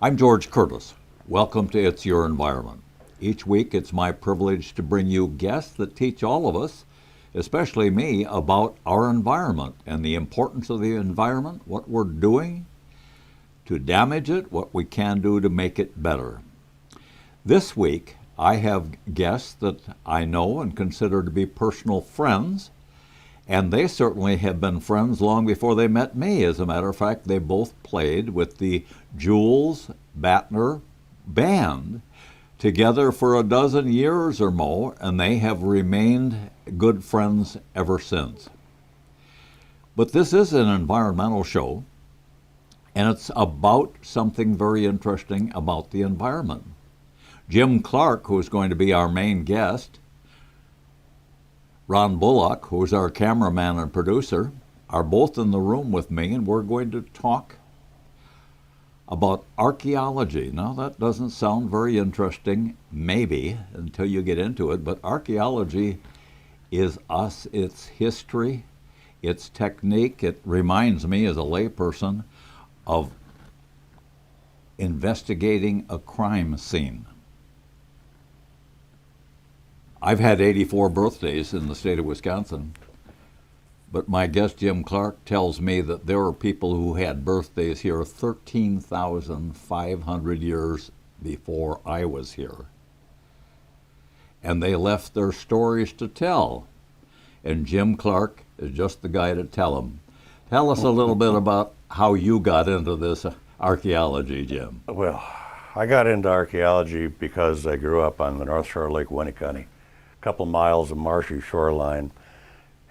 I'm George Curtis. Welcome to It's Your Environment. Each week it's my privilege to bring you guests that teach all of us, especially me, about our environment and the importance of the environment, what we're doing to damage it, what we can do to make it better. This week I have guests that I know and consider to be personal friends, and they certainly have been friends long before they met me. As a matter of fact, they both played with the Jules Battner Band together for a dozen years or more, and they have remained good friends ever since. But this is an environmental show, and it's about something very interesting about the environment. Jim Clark, who's going to be our main guest, Ron Bullock, who's our cameraman and producer, are both in the room with me, and we're going to talk about archaeology. Now, that doesn't sound very interesting, maybe, until you get into it, but archaeology is us, its history, its technique. It reminds me, as a layperson, of investigating a crime scene. I've had 84 birthdays in the state of Wisconsin, but my guest Jim Clark tells me that there are people who had birthdays here 13,500 years before I was here. And they left their stories to tell. And Jim Clark is just the guy to tell them. Tell us a little bit about how you got into this archaeology, Jim. Well, I got into archaeology because I grew up on the North Shore of Lake Winnicunny, a couple miles of marshy shoreline,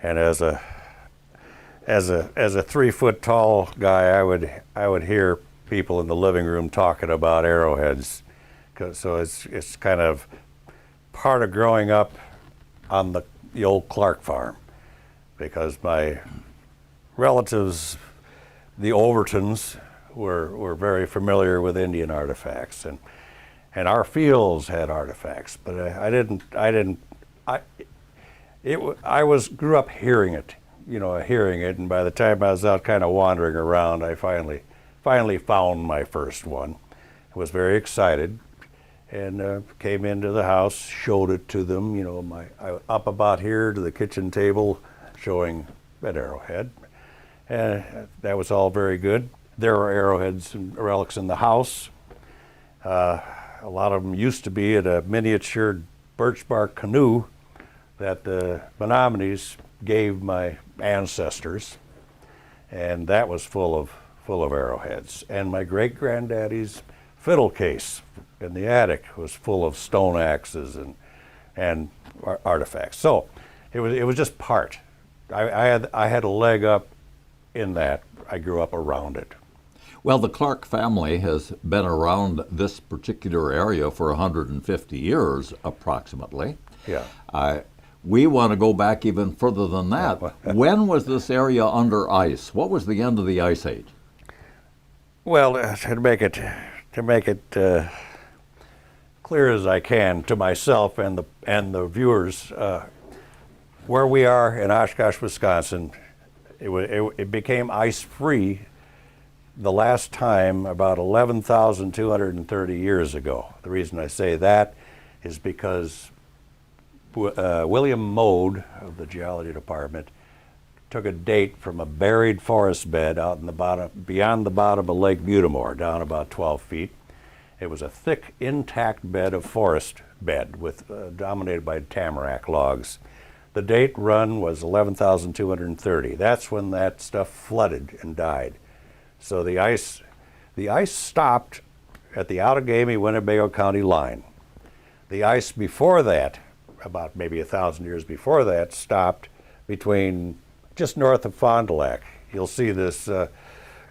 and as a 3-foot tall guy, I would hear people in the living room talking about arrowheads. So it's kind of part of growing up on the old Clark farm, because my relatives, the Overtons, were very familiar with Indian artifacts, and our fields had artifacts, but I grew up hearing it, and by the time I was out kind of wandering around, I finally found my first one. I was very excited, and came into the house, showed it to them, up about here to the kitchen table, showing that arrowhead, and that was all very good. There are arrowheads and relics in the house. A lot of them used to be in a miniature birch bark canoe that the Menominees gave my ancestors, and that was full of arrowheads. And my great-granddaddy's fiddle case in the attic was full of stone axes and artifacts. So it was just part. I had a leg up in that. I grew up around it. Well, the Clark family has been around this particular area for 150 years, approximately. Yeah. We want to go back even further than that. When was this area under ice? What was the end of the Ice Age? Well, to make it clear as I can to myself and the viewers, where we are in Oshkosh, Wisconsin, it became ice-free the last time about 11,230 years ago. The reason I say that is because William Mode of the Geology Department took a date from a buried forest bed out in the bottom, beyond the bottom of Lake Mutamore, down about 12 feet. It was a thick, intact bed of forest bed with dominated by tamarack logs. The date run was 11,230. That's when that stuff flooded and died. So the ice stopped at the Outagamie-Winnebago County line. The ice before that, about maybe 1,000 years before that, stopped between just north of Fond du Lac. You'll see this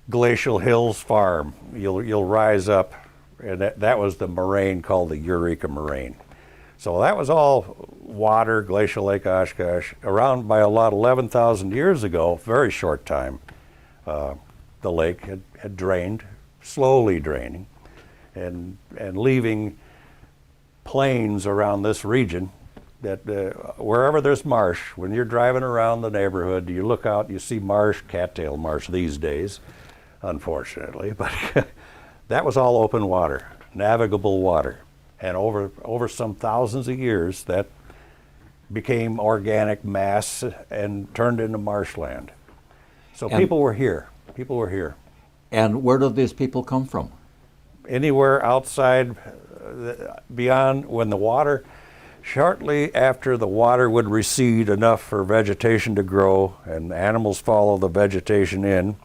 Glacial Hills farm. You'll rise up, and that was the moraine called the Eureka Moraine. So that was all water, Glacial Lake Oshkosh. Around by about 11,000 years ago, very short time, the lake had drained, slowly draining, and leaving plains around this region that wherever there's marsh, when you're driving around the neighborhood, you look out, you see marsh, cattail marsh these days, unfortunately, but That was all open water, navigable water. And over some thousands of years, that became organic mass and turned into marshland. So And- people were here. People were here. And where do these people come from? Anywhere outside, beyond when the water, shortly after the water would recede enough for vegetation to grow and animals follow the vegetation in,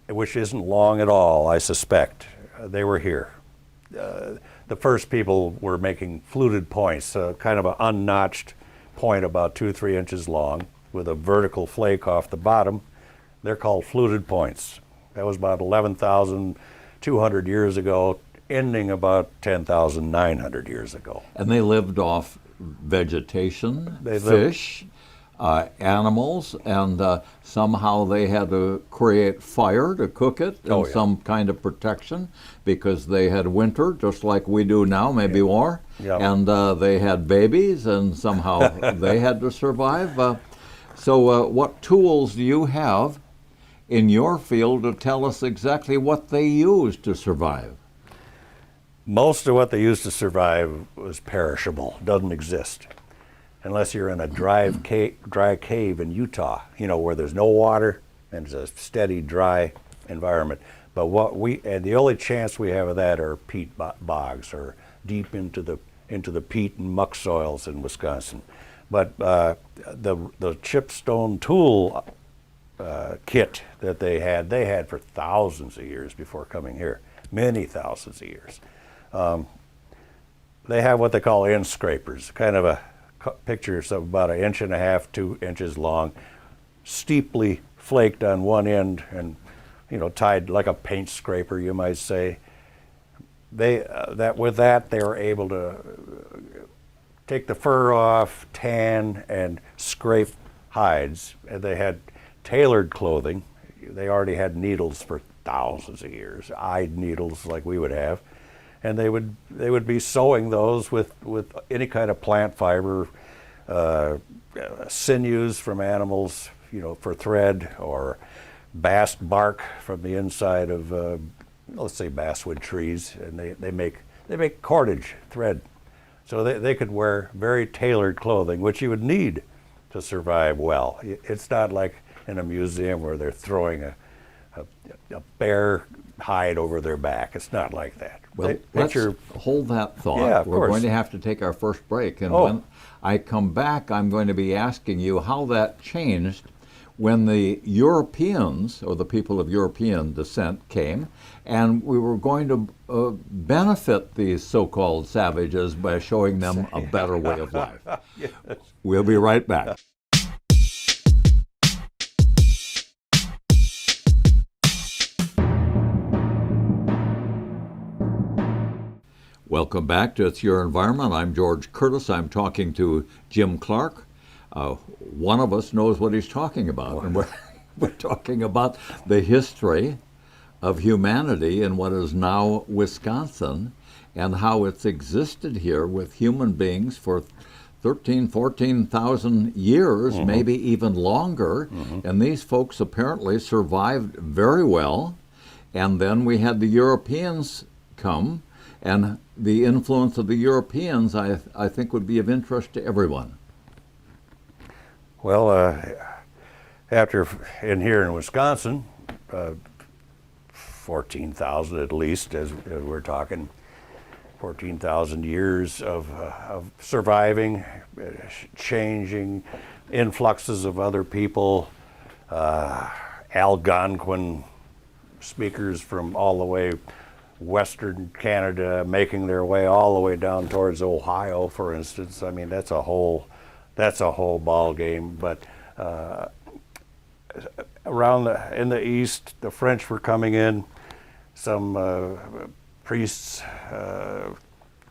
which isn't long at all, I suspect, they were here. The first people were making fluted points, kind of an unnotched point about 2-3 inches long with a vertical flake off the bottom. They're called fluted points. That was about 11,200 years ago, ending about 10,900 years ago. And they lived off vegetation, They lived- fish, animals, and somehow they had to create fire to cook it and Oh, yeah. some kind of protection because they had winter just like we do now, maybe more. Yeah. And they had babies and somehow they had to survive. So what tools do you have in your field to tell us exactly what they used to survive? Most of what they used to survive was perishable, doesn't exist. Unless you're in a dry cave in Utah, where there's no water and it's a steady, dry environment. But the only chance we have of that are peat bogs or deep into the peat and muck soils in Wisconsin. But the chipstone tool kit that they had for thousands of years before coming here, many thousands of years. They have what they call end scrapers, kind of a pictures of about 1.5 to 2 inches long, steeply flaked on one end and tied like a paint scraper, you might say. With that they were able to take the fur off, tan, and scrape hides. And they had tailored clothing. They already had needles for thousands of years, eyed needles like we would have. And they would be sewing those with any kind of plant fiber, sinews from animals, for thread, or bast bark from the inside of, let's say, basswood trees, and they make cordage thread, so they could wear very tailored clothing, which you would need to survive well. It's not like in a museum where they're throwing a bear hide over their back. It's not like that. Well, let's hold that thought. Yeah, of We're course. going to have to take our first break. And Oh. when I come back, I'm going to be asking you how that changed when the Europeans, or the people of European descent, came, and we were going to benefit these so-called savages by showing them a better way of life. Yes. We'll be right back. Welcome back to It's Your Environment. I'm George Curtis. I'm talking to Jim Clark. One of us knows what he's talking about, and we're talking about the history of humanity in what is now Wisconsin and how it's existed here with human beings for 14,000 years, maybe even longer. And these folks apparently survived very well. And then we had the Europeans come, and the influence of the Europeans, I think, would be of interest to everyone. Well, here in Wisconsin, 14,000 at least, as we're talking, 14,000 years of surviving, changing, influxes of other people, Algonquin speakers from all the way Western Canada making their way all the way down towards Ohio, for instance. I mean, that's a whole ball game. But in the east, the French were coming in. Some priests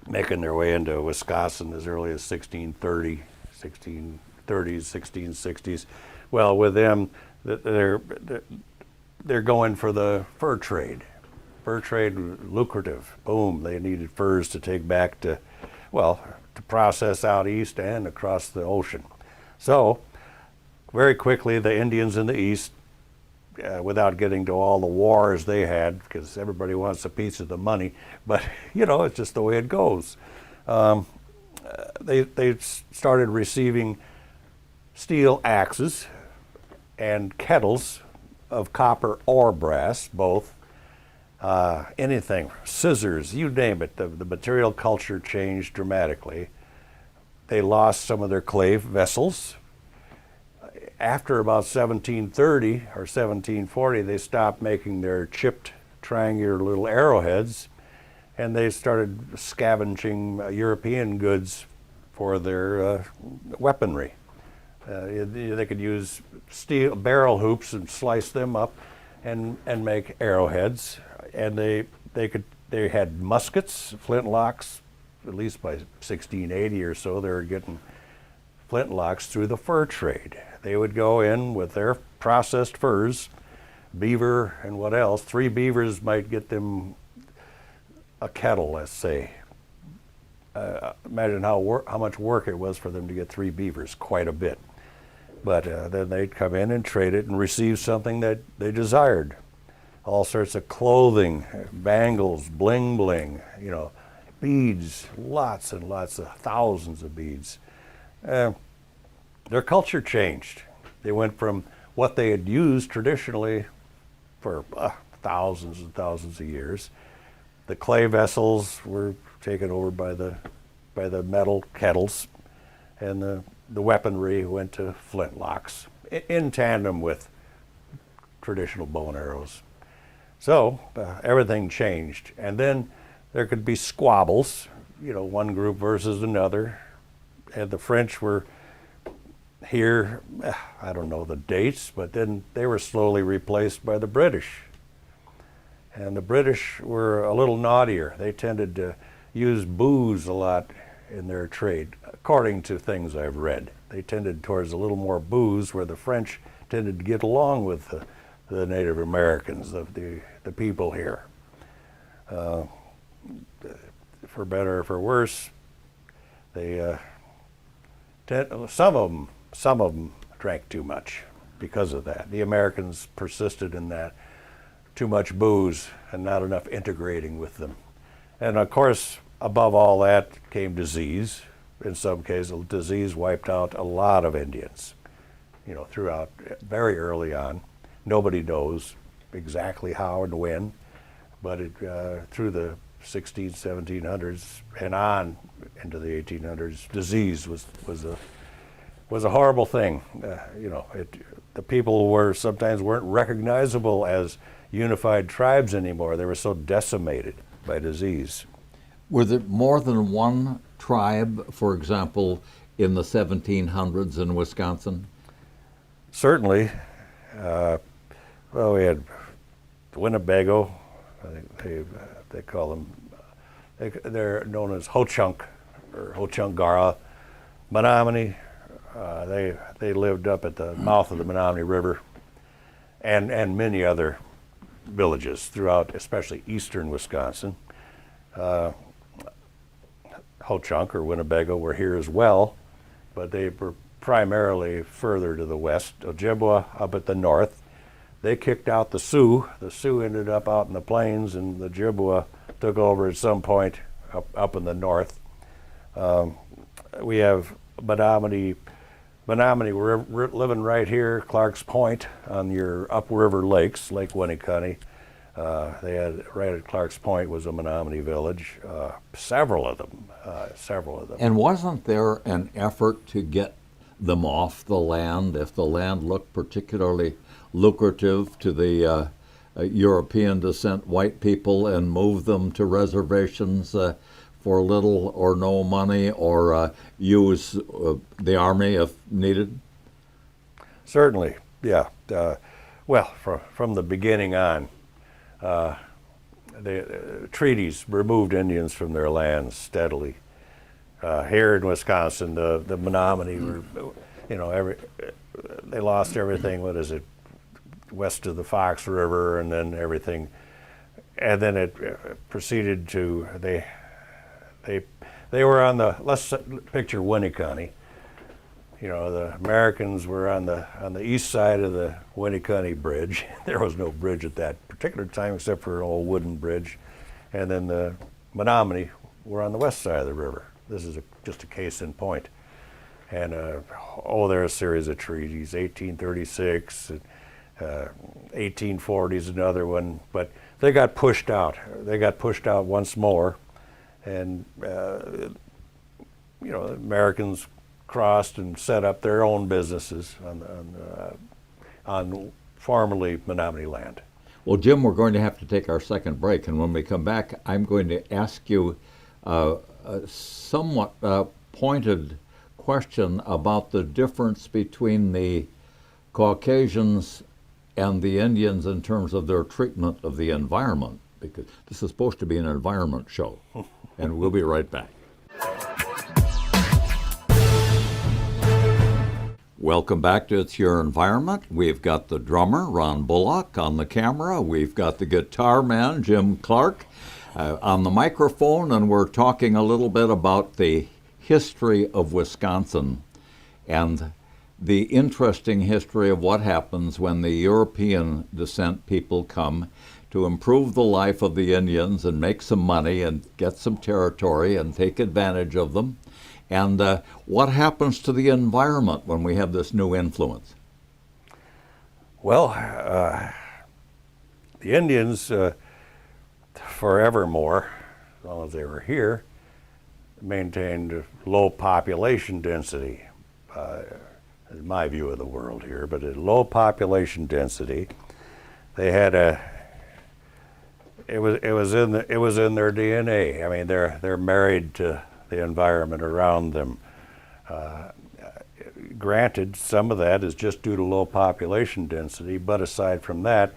making their way into Wisconsin as early as 1630, 1630s, 1660s. Well, with them, they're going for the fur trade. Fur trade, lucrative. Boom, they needed furs to take back to process out east and across the ocean. So, very quickly, the Indians in the east without getting to all the wars they had, because everybody wants a piece of the money. But it's just the way it goes. They started receiving steel axes and kettles of copper or brass, both. Anything, scissors, you name it. The material culture changed dramatically. They lost some of their clay vessels. After about 1730 or 1740, they stopped making their chipped triangular little arrowheads, and they started scavenging European goods for their weaponry. They could use steel barrel hoops and slice them up and make arrowheads. And they had muskets, flintlocks. At least by 1680 or so, they were getting flintlocks through the fur trade. They would go in with their processed furs, beaver and what else. 3 beavers might get them a kettle, let's say. Imagine how much work it was for them to get 3 beavers, quite a bit. But then they'd come in and trade it and receive something that they desired. All sorts of clothing, bangles, bling bling, beads, lots and lots of thousands of beads. Their culture changed. They went from what they had used traditionally for thousands and thousands of years. The clay vessels were taken over by the metal kettles, and the weaponry went to flintlocks in tandem with traditional bow and arrows. So everything changed, and then there could be squabbles, one group versus another, and the French were here, I don't know the dates, but then they were slowly replaced by the British. And the British were a little naughtier. They tended to use booze a lot in their trade, according to things I've read. They tended towards a little more booze, where the French tended to get along with the Native Americans, the people here. For better or for worse, they some of them drank too much because of that. The Americans persisted in that. Too much booze and not enough integrating with them. And of course, above all that came disease. In some cases, disease wiped out a lot of Indians, throughout, very early on. Nobody knows exactly how and when, but through the 1600s, 1700s, and on into the 1800s, disease was a horrible thing. The people sometimes weren't recognizable as unified tribes anymore. They were so decimated by disease. Were there more than one tribe, for example, in the 1700s in Wisconsin? Certainly. We had Winnebago. I think they call them. They're known as Ho-Chunk or Ho-Chunk-Gara. Menominee. They lived up at the mouth of the Menominee River, and many other villages throughout, especially eastern Wisconsin. Ho-Chunk or Winnebago were here as well, but they were primarily further to the west. Ojibwa up at the north. They kicked out the Sioux. The Sioux ended up out in the plains, and the Ojibwa took over at some point up in the north. We have Menominee. Menominee were living right here, Clark's Point, on your upriver lakes, Lake Winneconne. They had, right at Clark's Point was a Menominee village, several of them. And wasn't there an effort to get them off the land if the land looked particularly lucrative to the European descent white people, and move them to reservations for little or no money, or use the army if needed? Certainly, yeah. From the beginning on, the treaties removed Indians from their lands steadily. Here in Wisconsin, the Menominee were, they lost everything. What is it? West of the Fox River, and then everything, and then it proceeded to they were on the, let's picture Winneconne. The Americans were on the east side of the Winnicunny Bridge. There was no bridge at that particular time except for an old wooden bridge. And then the Menominee were on the west side of the river. This is just a case in point. And there are a series of treaties, 1836, 1840s, another one, but they got pushed out. They got pushed out once more, and the Americans crossed and set up their own businesses on formerly Menominee land. Well, Jim, we're going to have to take our second break, and when we come back, I'm going to ask you a somewhat pointed question about the difference between the Caucasians and the Indians in terms of their treatment of the environment, because this is supposed to be an environment show. And we'll be right back. Welcome back to It's Your Environment. We've got the drummer, Ron Bullock, on the camera. We've got the guitar man, Jim Clark, on the microphone, and we're talking a little bit about the history of Wisconsin and the interesting history of what happens when the European descent people come to improve the life of the Indians and make some money and get some territory and take advantage of them. And what happens to the environment when we have this new influence? Well, the Indians, forevermore, as long as they were here, maintained low population density. Is my view of the world here, but at low population density, they had it was in their DNA. I mean, they're married to the environment around them. Granted, some of that is just due to low population density, but aside from that,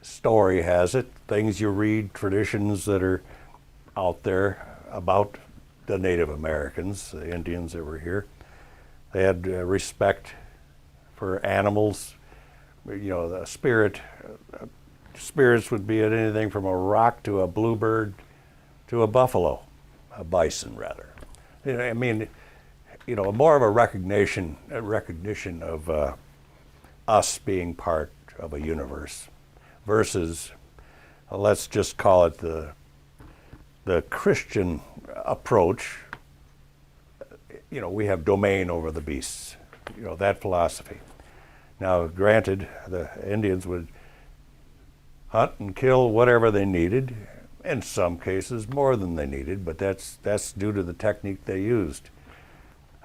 story has it, things you read, traditions that are out there about the Native Americans, the Indians that were here. They had respect for animals. The spirits would be at anything from a rock to a bluebird to a buffalo, a bison rather. More of a recognition of us being part of a universe versus, let's just call it the Christian approach. We have domain over the beasts, that philosophy. Now, granted, the Indians would hunt and kill whatever they needed, in some cases more than they needed, but that's due to the technique they used.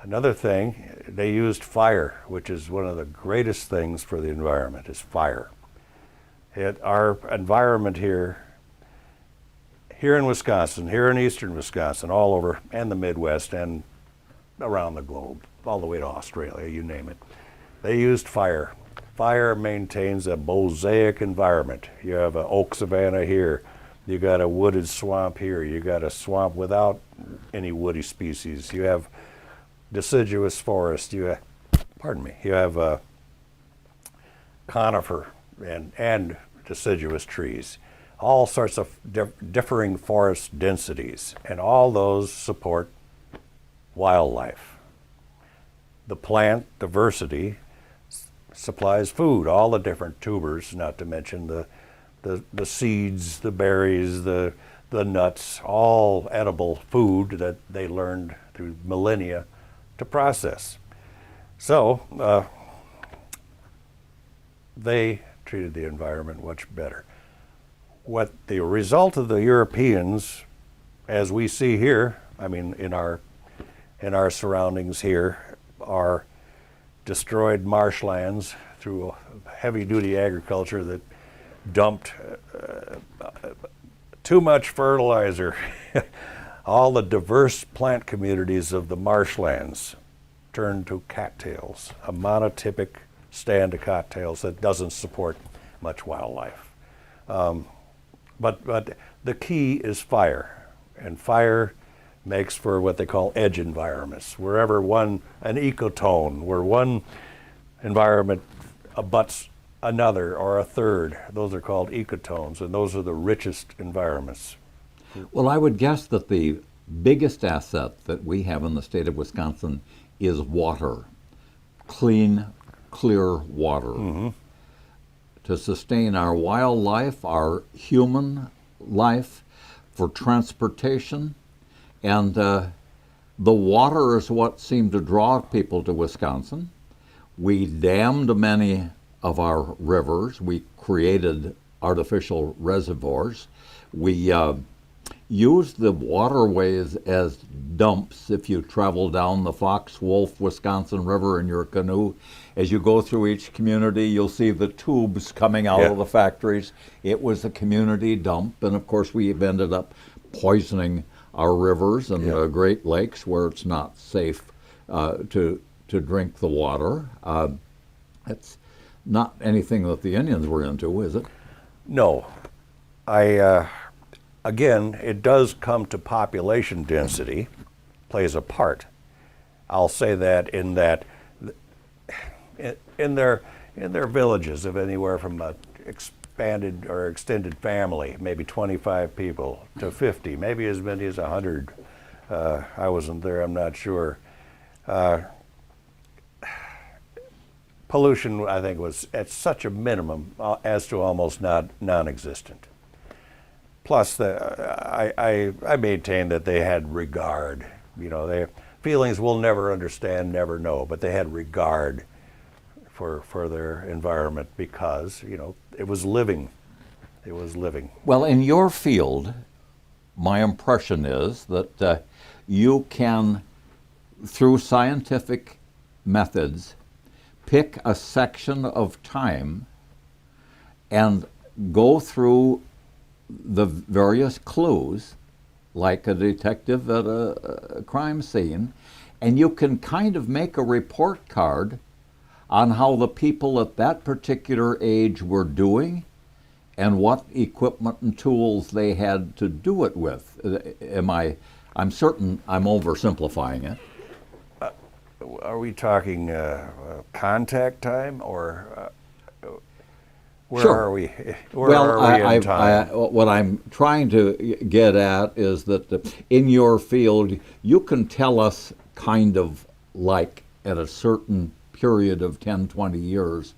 Another thing, they used fire, which is one of the greatest things for the environment, is fire. Our environment here in Wisconsin, here in eastern Wisconsin, all over, and the Midwest, and around the globe, all the way to Australia, you name it. They used fire. Fire maintains a mosaic environment. You have an oak savanna here. You got a wooded swamp here. You got a swamp without any woody species. You have deciduous forest. You have a conifer and deciduous trees. All sorts of differing forest densities, and all those support wildlife. The plant diversity supplies food, all the different tubers, not to mention the seeds, the berries, the nuts, all edible food that they learned through millennia to process. So they treated the environment much better. What the result of the Europeans, as we see here, in our surroundings here, are destroyed marshlands through heavy-duty agriculture that dumped too much fertilizer. All the diverse plant communities of the marshlands turned to cattails, a monotypic stand of cattails that doesn't support much wildlife. But the key is fire, and fire makes for what they call edge environments, wherever an ecotone, where one environment abuts another or a third. Those are called ecotones, and those are the richest environments. Well, I would guess that the biggest asset that we have in the state of Wisconsin is water, clean, clear water. To sustain our wildlife, our human life, for transportation, and the water is what seemed to draw people to Wisconsin. We dammed many of our rivers. We created artificial reservoirs. We used the waterways as dumps. If you travel down the Fox Wolf, Wisconsin River in your canoe, as you go through each community, you'll see the tubes coming out of the factories. It was a community dump, and of course we've ended up poisoning our rivers and the Great Lakes where it's not safe to drink the water. It's not anything that the Indians were into, is it? No. Again, it does come to population density, plays a part. I'll say that in their villages of anywhere from a expanded or extended family, maybe 25 people to 50, maybe as many as 100. I wasn't there, I'm not sure. Pollution, I think, was at such a minimum as to almost non-existent. Plus, I maintain that they had regard. Their feelings we'll never understand, never know, but they had regard for their environment because, it was living. It was living. Well, in your field, my impression is that you can, through scientific methods, pick a section of time and go through the various clues, like a detective at a crime scene, and you can kind of make a report card on how the people at that particular age were doing and what equipment and tools they had to do it with. I'm certain I'm oversimplifying it. Are we talking contact time or where are we? Where are we in time? What I'm trying to get at is that in your field, you can tell us kind of like at a certain period of 10, 20 years,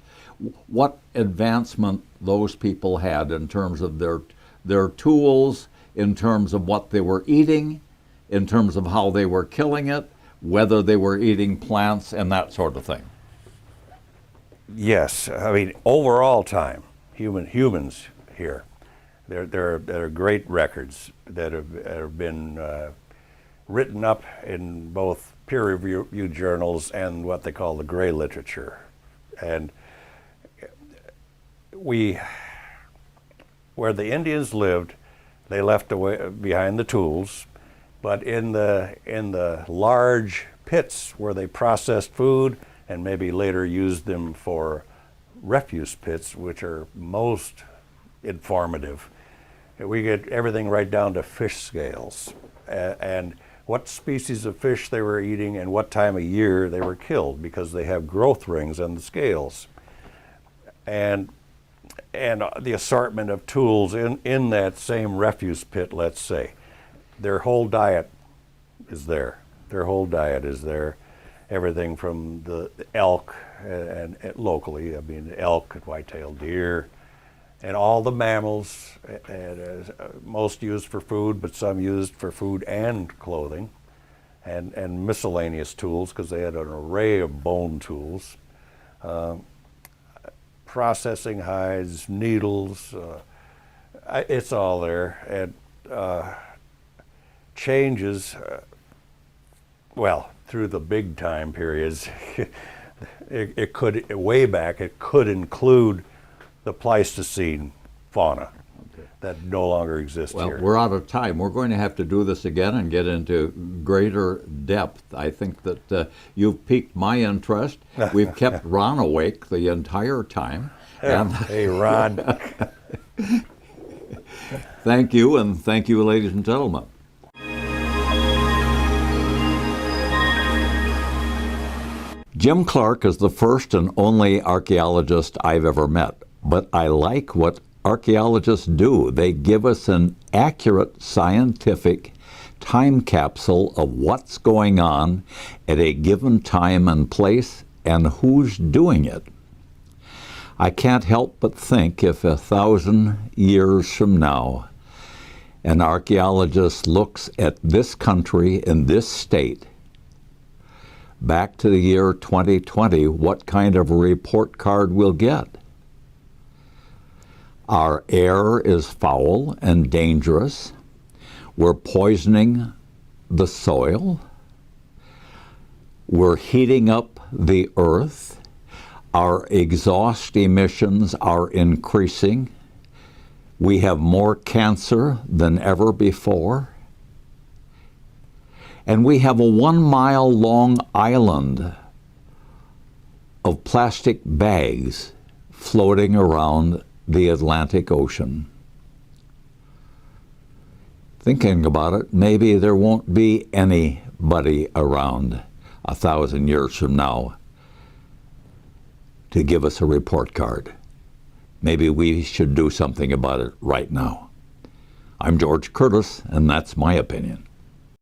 what advancement those people had in terms of their tools, in terms of what they were eating, in terms of how they were killing it, whether they were eating plants and that sort of thing. Yes, I mean overall time, humans here. There are great records that have been written up in both peer-reviewed journals and what they call the gray literature, and where the Indians lived, they left behind the tools, but in the large pits where they processed food and maybe later used them for refuse pits, which are most informative. We get everything right down to fish scales and what species of fish they were eating and what time of year they were killed, because they have growth rings on the scales. And the assortment of tools in that same refuse pit, let's say. Their whole diet is there. Everything from the elk and locally, I mean elk and white-tailed deer, and all the mammals, most used for food, but some used for food and clothing, and miscellaneous tools, because they had an array of bone tools. Processing hides, needles, it's all there. And changes, through the big time periods, it could, way back, it could include the Pleistocene fauna that no longer exists here. Well, we're out of time. We're going to have to do this again and get into greater depth. I think that you've piqued my interest. We've kept Ron awake the entire time. Hey, Ron. Thank you, and thank you, ladies and gentlemen. Jim Clark is the first and only archaeologist I've ever met, but I like what archaeologists do. They give us an accurate scientific time capsule of what's going on at a given time and place and who's doing it. I can't help but think if 1,000 years from now an archaeologist looks at this country in this state, back to the year 2020, what kind of a report card we'll get. Our air is foul and dangerous. We're poisoning the soil. We're heating up the earth. Our exhaust emissions are increasing. We have more cancer than ever before. And we have a 1-mile long island of plastic bags floating around the Atlantic Ocean. Thinking about it, maybe there won't be anybody around 1,000 years from now to give us a report card. Maybe we should do something about it right now. I'm George Curtis, and that's my opinion.